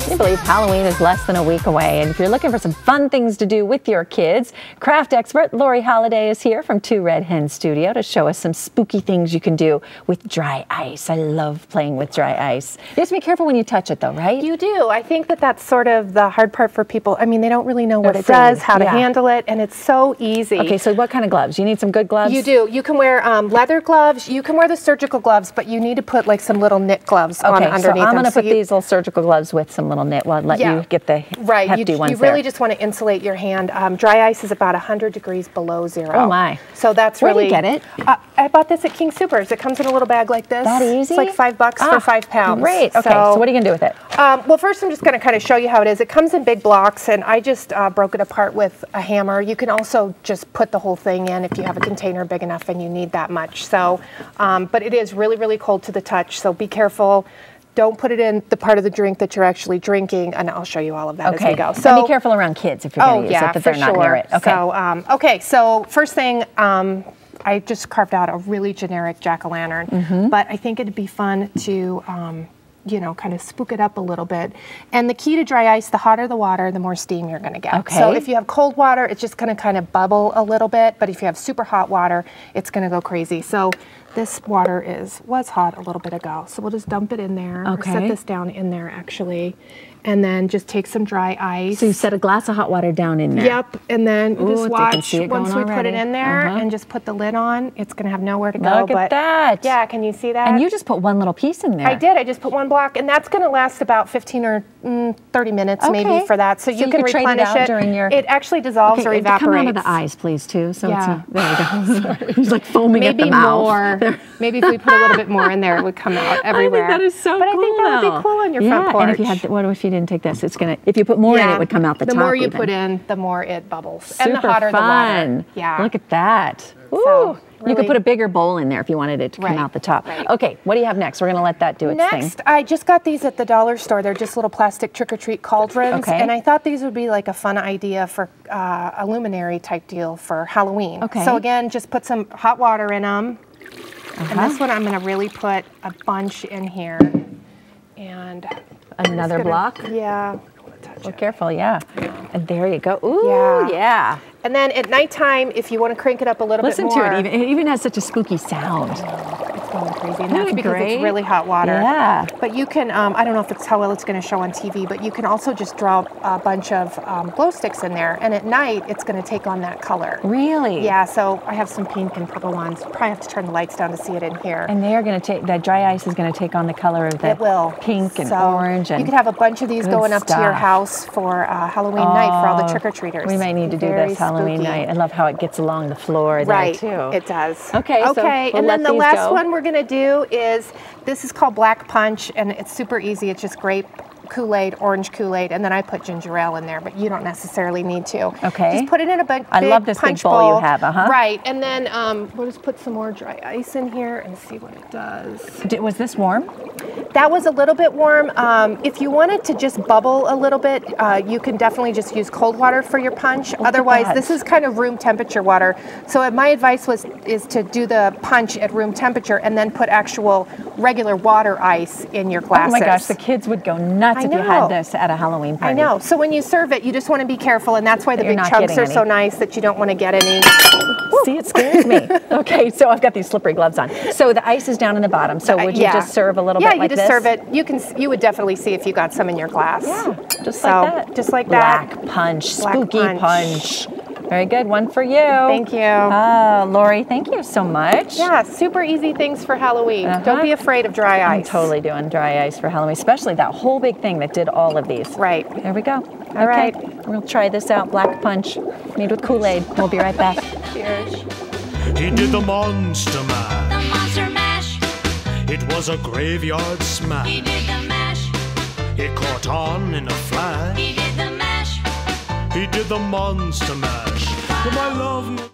Can you believe Halloween is less than a week away? And if you're looking for some fun things to do with your kids, craft expert Lori Halliday is here from 2 Red Hens Studio to show us some spooky things you can do with dry ice. I love playing with dry ice. You have to be careful when you touch it though, right? You do. I think that that's sort of the hard part for people. I mean, they don't really know what it does, how to handle it, and it's so easy. Okay, so what kind of gloves? You need some good gloves? You do. You can wear leather gloves. You can wear the surgical gloves, but you need to put like some little knit gloves on underneath them. So I'm going to put these little surgical gloves with some little knit. Well, let you get the hefty ones you really just want to insulate your hand. Dry ice is about 100 degrees below zero. Oh my! So that's Where really. Where do you get it? I bought this at King Soopers. It comes in a little bag like this. That easy? It's like $5 for 5 pounds. Great. Okay. So what are you gonna do with it? Well, first I'm just going to kind of show you how it is. It comes in big blocks, and I just broke it apart with a hammer. You can also just put the whole thing in if you have a container big enough and you need that much. So, but it is really, really cold to the touch. So be careful. Don't put it in the part of the drink that you're actually drinking, and I'll show you all of that as we go. So and be careful around kids if you're going to use it, because they're not near it. Okay. So, so first thing, I just carved out a really generic jack-o'-lantern, but I think it'd be fun to, you know, kind of spook it up a little bit. And the key to dry ice, the hotter the water, the more steam you're going to get. Okay. So if you have cold water, it's just going to kind of bubble a little bit, but if you have super hot water, it's going to go crazy. So this water was hot a little bit ago, so we'll just dump it in there. Okay. Or set this down in there, actually. And then just take some dry ice. So you set a glass of hot water down in there. Yep, and then you just watch once we put it in there and just put the lid on, it's going to have nowhere to go. Look at that. Yeah, can you see that? And you just put one little piece in there. I did. I just put one block, and that's going to last about 15 or 30 minutes maybe for that. So you can replenish it. During your... It actually dissolves or evaporates. Come out of the eyes, please, too. So it's not, there we go. He's like foaming at the mouth. Maybe more. Maybe if we put a little bit more in there, it would come out everywhere. I think that is so cool. But I think that would be cool on your front porch. And if you had, what if you didn't take this? It's gonna. If you put more in, it would come out the top. The more you put in, the more it bubbles. Super and the hotter fun. the water. Yeah. Look at that. Ooh. So, really, you could put a bigger bowl in there if you wanted it to come out the top. Right. Okay, what do you have next? We're going to let that do its thing. Next, I just got these at the dollar store. They're just little plastic trick-or-treat cauldrons. And I thought these would be like a fun idea for a luminary type deal for Halloween. Okay. So again, just put some hot water in them. And this one I'm going to really put a bunch in here. And another block? Yeah. Well, careful, And there you go. Ooh, yeah. And then at nighttime, if you want to crank it up a little bit more. Listen to it. It even has such a spooky sound. It's going crazy. And that's because it's really hot water. Yeah. But you can, I don't know if it's how well it's going to show on TV, but you can also just draw a bunch of glow sticks in there. And at night, it's going to take on that color. Really? Yeah, so I have some pink and purple ones. Probably have to turn the lights down to see it in here. And they are going to take, that dry ice is going to take on the color of the pink and orange. And you could have a bunch of these going up to your house for Halloween night for all the trick-or-treaters. We might need to do this Halloween night. I love how it gets along the floor there too. It does. Okay, and then the last one we're going to do is, this is called Black Punch, and it's super easy. It's just grape Kool-Aid, orange Kool-Aid, and then I put ginger ale in there, but you don't necessarily need to. Okay. Just put it in a big I love this big bowl you have, Right, and then we'll just put some more dry ice in here and see what it does. Was this warm? That was a little bit warm. If you want it to just bubble a little bit, you can definitely just use cold water for your punch. Otherwise, this is kind of room temperature water. So my advice is to do the punch at room temperature and then put actual regular water ice in your glasses. Oh my gosh, the kids would go nuts if you had this at a Halloween party. I know. So when you serve it, you just want to be careful, and that's why the big chunks are so nice that you don't want to get any. See, it scares me. Okay, so I've got these slippery gloves on. So the ice is down in the bottom. So would you just serve a little bit like this? Yeah, you just serve it. You would definitely see if you got some in your glass. Yeah, just like that. Just like that. Black punch, spooky punch. Very good. One for you. Thank you. Lori, thank you so much. Yeah, super easy things for Halloween. Don't be afraid of dry ice. I'm totally doing dry ice for Halloween, especially that whole big thing that did all of these. Right. There we go. All right. We'll try this out. Black punch made with Kool-Aid. We'll be right back. Cheers. He did the Monster Mash. The Monster Mash. It was a graveyard smash. He did the mash. It caught on in a flash. He did the mash. He did the Monster Mash. For my love.